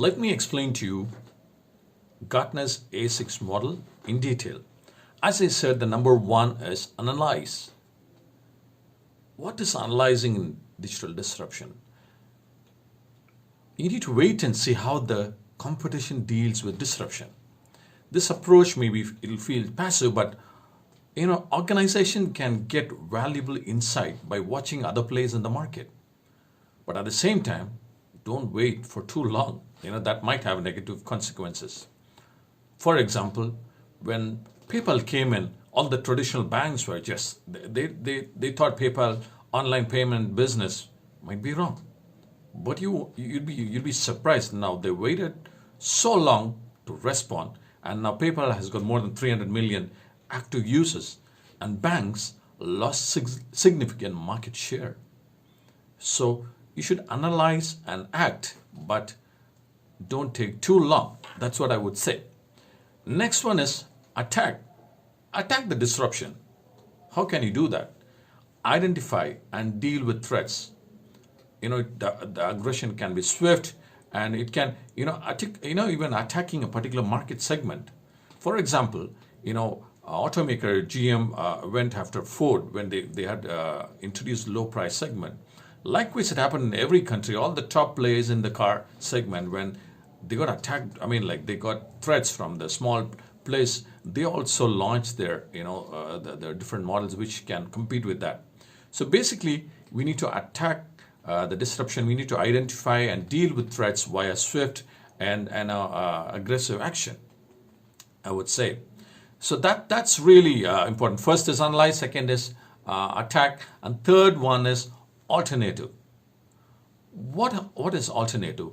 Let me explain to you Gartner's A6 model in detail. As I said, the number one is analyze. What is analyzing in digital disruption? You need to wait and see how the competition deals with disruption. This approach maybe it'll feel passive, but organization can get valuable insight by watching other players in the market. But at the same time, don't wait for too long. That might have negative consequences. For example, when PayPal came in, all the traditional banks were just they thought PayPal online payment business might be wrong. But you'd be surprised now they waited so long to respond, and now PayPal has got more than 300 million active users, and banks lost significant market share. So you should analyze and act, but don't take too long. That's what I would say. Next one is attack. Attack the disruption. How can you do that? Identify and deal with threats. The aggression can be swift, and it can even attacking a particular market segment. For example, automaker GM went after Ford when they had introduced low price segment. Likewise, it happened in every country. All the top players in the car segment, when they got attacked, they got threats from the small players. They also launched their the different models which can compete with that. So basically, we need to attack the disruption. We need to identify and deal with threats via swift and aggressive action, I would say. So that's really important. First is analyze, second is attack, and third one is alternative. What is alternative?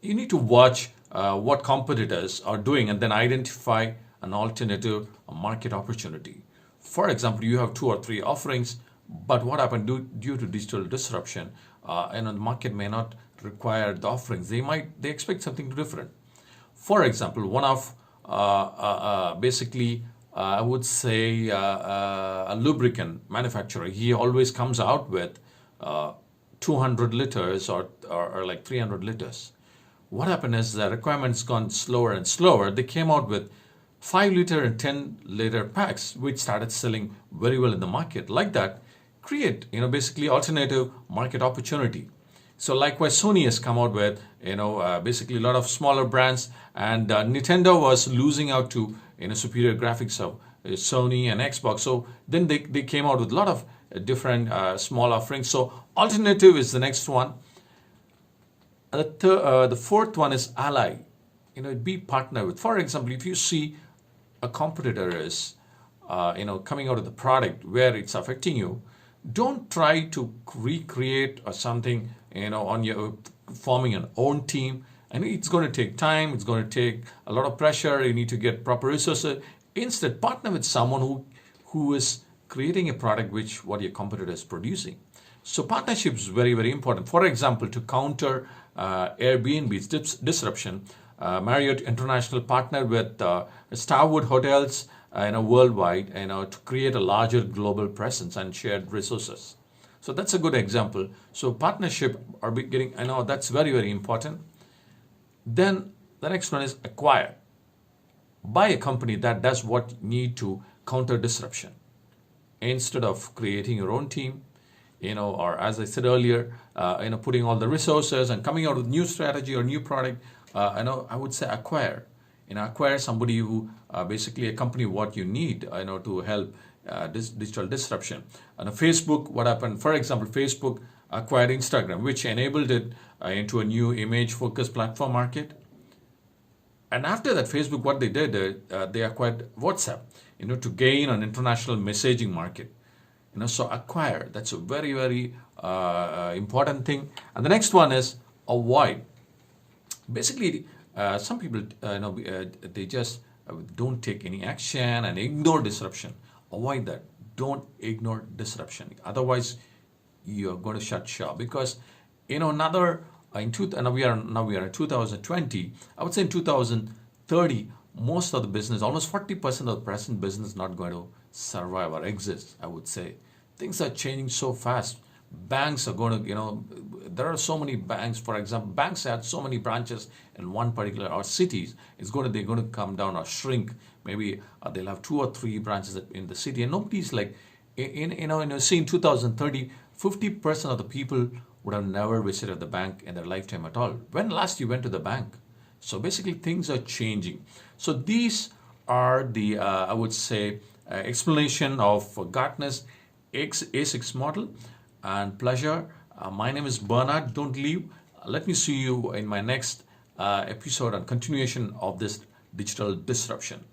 You need to watch what competitors are doing and then identify an alternative market opportunity. For example, you have 2 or 3 offerings, but what happened due to digital disruption, the market may not require the offerings. They expect something different. For example, one of basically I would say a lubricant manufacturer. He always comes out with 200 liters or like 300 liters. What happened is the requirements gone slower and slower. They came out with 5-liter and 10-liter packs, which started selling very well in the market. Like that, create basically alternative market opportunity. So likewise, Sony has come out with basically a lot of smaller brands, and Nintendo was losing out to superior graphics of Sony and Xbox. So then they came out with a lot of different small offerings. So alternative is the next one. The fourth one is ally. Be partner with. For example, if you see a competitor is coming out of the product where it's affecting you, don't try to recreate or something on your forming an own team. And it's going to take time. It's going to take a lot of pressure. You need to get proper resources. Instead, partner with someone who is creating a product which what your competitor is producing. So partnership is very, very important. For example, to counter Airbnb's disruption, Marriott International partnered with Starwood Hotels worldwide to create a larger global presence and shared resources. So that's a good example. So partnership are getting, I know that's very, very important. Then the next one is acquire. Buy a company that does what you need to counter disruption. Instead of creating your own team, or as I said earlier, putting all the resources and coming out with new strategy or new product, I would say acquire. Acquire somebody who basically a company what you need, to help this digital disruption. And Facebook, what happened? For example, Facebook acquired Instagram, which enabled it into a new image-focused platform market. And after that, Facebook, what they did, they acquired WhatsApp, to gain an international messaging market. So acquire. That's a very, very important thing. And the next one is avoid. Basically, some people, they just don't take any action and ignore disruption. Avoid that. Don't ignore disruption. Otherwise, you are going to shut shop. Because now we are in 2020. I would say in 2030, most of the business, almost 40% of the present business, is not going to survive or exist. I would say things are changing so fast. Banks are going to, there are so many banks. For example, banks had so many branches in one particular or cities. They're going to come down or shrink. Maybe they'll have two or three branches in the city, and nobody's like, say in 2030, 50% of the people would have never visited the bank in their lifetime at all. When last you went to the bank? So basically, things are changing. So these are the, I would say, explanation of Gartner's A6 model. And pleasure. My name is Bernard. Don't leave. Let me see you in my next episode and continuation of this digital disruption.